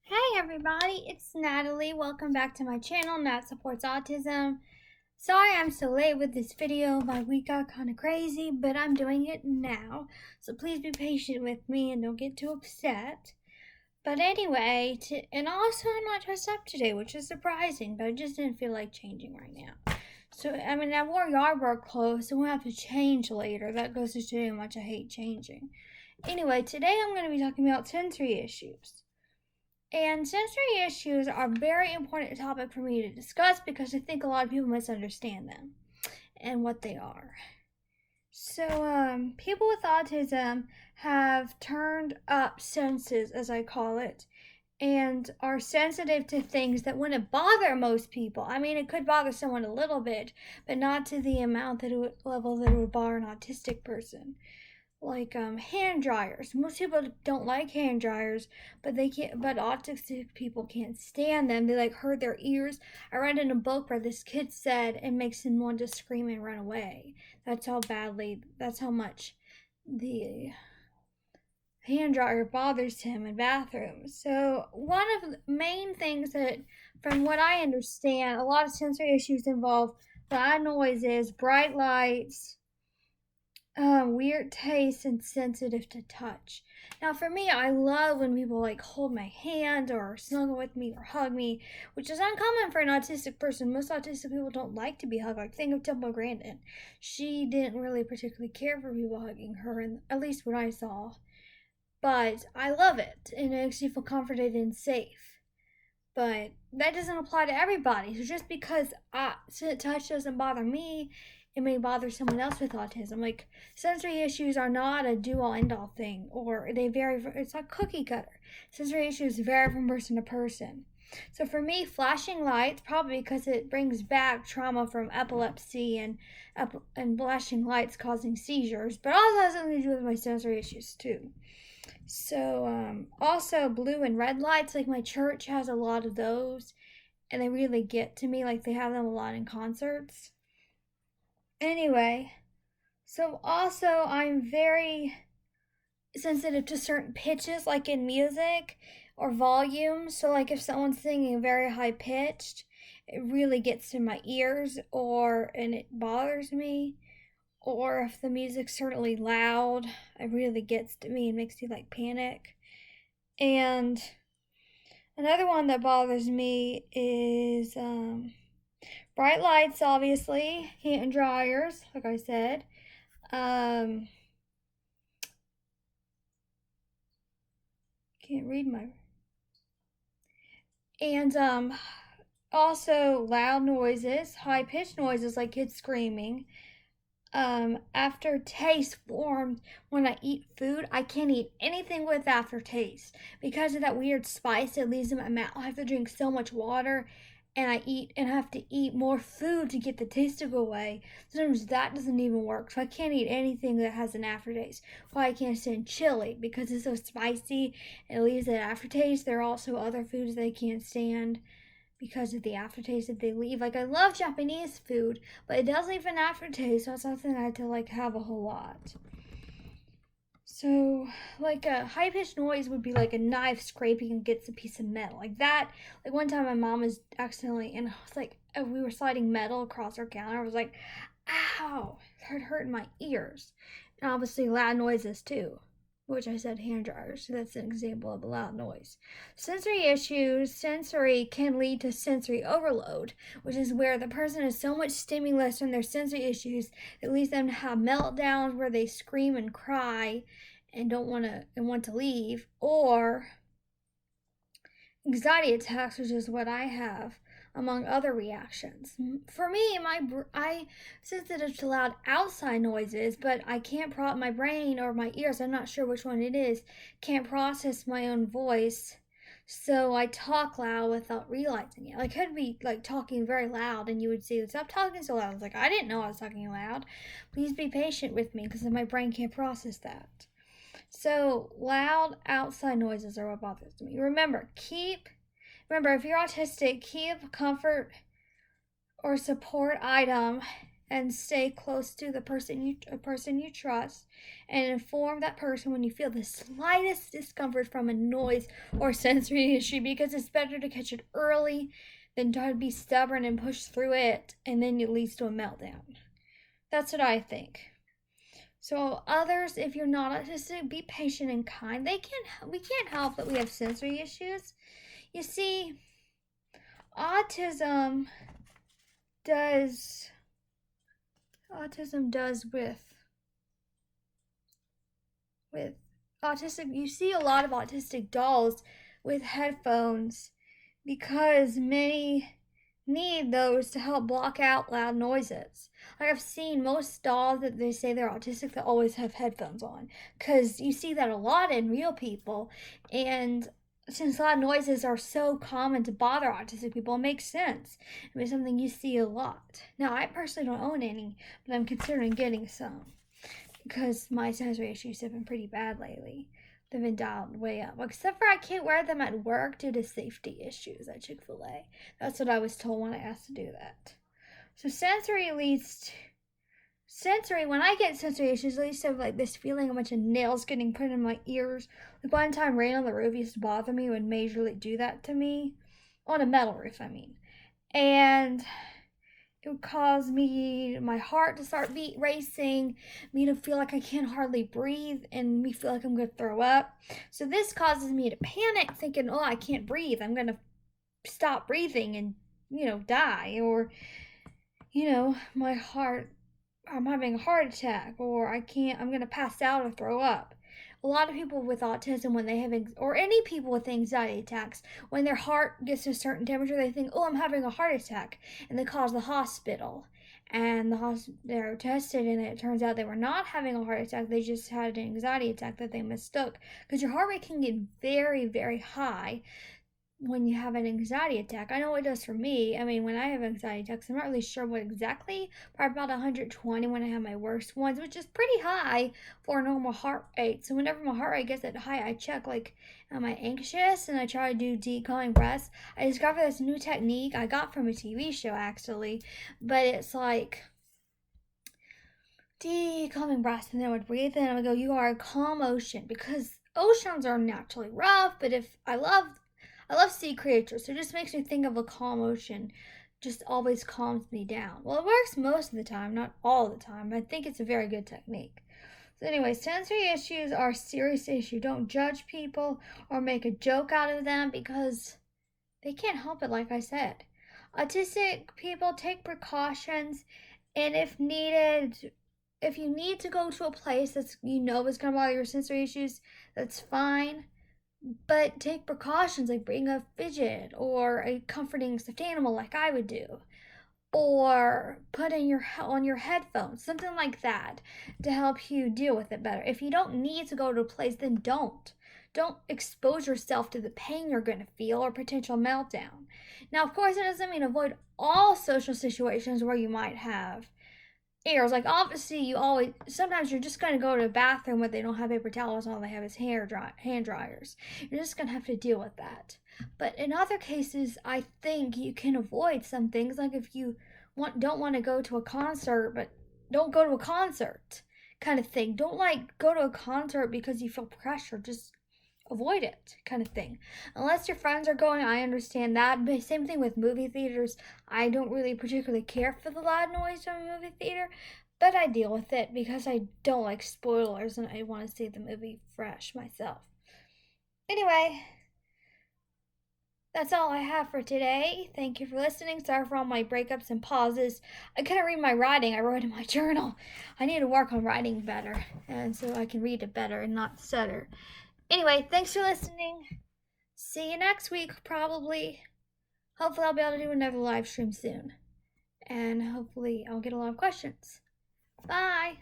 Hey everybody, it's Natalie. Welcome back to my channel, Nat Supports Autism. Sorry I'm so late with this video. My week got kind of crazy, but I'm doing it now. So please be patient with me and don't get too upset. But anyway, and also I'm not dressed up today, which is surprising, but I just didn't feel like changing right now. So, I wore yard work clothes, so we'll have to change later. That goes to show you how much I hate changing. Anyway, today I'm going to be talking about sensory issues. And sensory issues are a very important topic for me to discuss because I think a lot of people misunderstand them and what they are. So, people with autism have turned up senses, as I call it, and are sensitive to things that wouldn't bother most people. I mean, it could bother someone a little bit, but not to the amount level that it would bother an autistic person, like hand dryers. Most people don't like hand dryers, but autistic people can't stand them. They like hurt their ears. I read in a book where this kid said it makes him want to scream and run away. That's how much the hand dryer bothers him in bathrooms. So one of the main things that, from what I understand, a lot of sensory issues involve loud noises, bright lights, weird taste, and sensitive to touch. Now, for me, I love when people like hold my hand or snuggle with me or hug me, which is uncommon for an autistic person. Most autistic people don't like to be hugged. Like, think of Temple Grandin. She didn't really particularly care for people hugging her, and at least what I saw. But I love it, and it makes you feel comforted and safe. But that doesn't apply to everybody. So just because touch doesn't bother me, it may bother someone else with autism. Like, sensory issues are not a do-all end-all thing, or they vary. It's not cookie cutter. Sensory issues vary from person to person. So for me, flashing lights, probably because it brings back trauma from epilepsy and flashing lights causing seizures, but also has something to do with my sensory issues too. So, also blue and red lights, like my church has a lot of those, and they really get to me. Like, they have them a lot in concerts. Anyway, so also I'm very sensitive to certain pitches, like in music or volume. So, like if someone's singing very high pitched, it really gets to my ears, and it bothers me. Or if the music's certainly loud, it really gets to me and makes me like panic. And another one that bothers me is bright lights, obviously, hand dryers, like I said. Can't read my. And also loud noises, high pitched noises like kids screaming. Aftertaste formed when I eat food. I can't eat anything with aftertaste because of that weird spice that leaves in my mouth. I have to drink so much water, and I have to eat more food to get the taste to go away. Sometimes that doesn't even work, so I can't eat anything that has an aftertaste. Why I can't stand chili, because it's so spicy and it leaves that aftertaste. There are also other foods they can't stand because of the aftertaste that they leave. Like, I love Japanese food, but it does leave an aftertaste, so it's something I have to like have a whole lot. So, like a high pitched noise would be like a knife scraping against a piece of metal, like that. Like one time, my mom was accidentally, and I was like, we were sliding metal across our counter. I was like, "Ow!" It hurt my ears, and obviously loud noises too, which I said hand dryers, so that's an example of a loud noise. Sensory can lead to sensory overload, which is where the person has so much stimulus from their sensory issues that leads them to have meltdowns where they scream and cry and want to leave, or anxiety attacks, which is what I have, among other reactions. For me, I sensitive to loud outside noises, but I can't my brain or my ears, I'm not sure which one it is, can't process my own voice. So I talk loud without realizing it. I could be like talking very loud, and you would say, "Stop talking so loud." I was like, "I didn't know I was talking loud. Please be patient with me because my brain can't process that." So loud outside noises are what bothers me. Remember, if you're autistic, keep comfort or support item and stay close to a person you trust, and inform that person when you feel the slightest discomfort from a noise or sensory issue, because it's better to catch it early than try to be stubborn and push through it and then it leads to a meltdown. That's what I think. So others, if you're not autistic, be patient and kind. We can't help that we have sensory issues. You see, autism does with autistic, you see a lot of autistic dolls with headphones because many need those to help block out loud noises. Like, I've seen most dolls that they say they're autistic that always have headphones on, because you see that a lot in real people, and since loud noises are so common to bother autistic people, it makes sense. It's something you see a lot. Now, I personally don't own any, but I'm considering getting some because my sensory issues have been pretty bad lately. They've been dialed way up. Except for I can't wear them at work due to safety issues at Chick-fil-A. That's what I was told when I asked to do that. So when I get sensory issues, I used to have like this feeling of a bunch of nails getting put in my ears. Like one time Rain on the Roof used to bother me, would majorly do that to me. On a metal roof, I mean. And it would cause my heart to start racing, me to feel like I can't hardly breathe, and me feel like I'm going to throw up. So this causes me to panic, thinking, oh, I can't breathe. I'm going to stop breathing and, die. Or, I'm having a heart attack, or I'm going to pass out or throw up. A lot of people with autism, when they have, or any people with anxiety attacks, when their heart gets to a certain temperature, they think, oh, I'm having a heart attack, and they call the hospital. And they're tested, and it turns out they were not having a heart attack. They just had an anxiety attack that they mistook. Because your heart rate can get very, very high when you have an anxiety attack. I know it does for me. I mean, when I have anxiety attacks, I'm not really sure what exactly, probably about 120 when I have my worst ones, which is pretty high for a normal heart rate. So whenever my heart rate gets that high, I check, like, am I anxious? And I try to do deep calming breaths. I discovered this new technique I got from a TV show, actually, but it's like deep calming breaths, and then I would breathe in and I would go, you are a calm ocean, because oceans are naturally rough, but I love sea creatures, so it just makes me think of a calm ocean. Just always calms me down. Well, it works most of the time, not all the time. I think it's a very good technique. So anyway, sensory issues are a serious issue. Don't judge people or make a joke out of them, because they can't help it, like I said. Autistic people, take precautions, and if needed, if you need to go to a place that's is going to bother your sensory issues, that's fine. But take precautions, like bring a fidget or a comforting stuffed animal like I would do, or put on your headphones, something like that, to help you deal with it better. If you don't need to go to a place, then don't expose yourself to the pain you're going to feel or potential meltdown. Now, of course, it doesn't mean avoid all social situations where you might have errors. Like, obviously, sometimes you're just going to go to a bathroom where they don't have paper towels, all they have is hand dryers. You're just going to have to deal with that. But in other cases, I think you can avoid some things. Like, if you don't want to go to a concert, but don't go to a concert kind of thing. Don't, go to a concert because you feel pressure. Just avoid it, kind of thing. Unless your friends are going, I understand that. But same thing with movie theaters. I don't really particularly care for the loud noise from a movie theater, but I deal with it because I don't like spoilers and I want to see the movie fresh myself. Anyway, that's all I have for today. Thank you for listening. Sorry for all my breakups and pauses. I couldn't read my writing. I wrote in my journal. I need to work on writing better, and so I can read it better and not stutter. Anyway, thanks for listening. See you next week, probably. Hopefully I'll be able to do another live stream soon. And hopefully I'll get a lot of questions. Bye!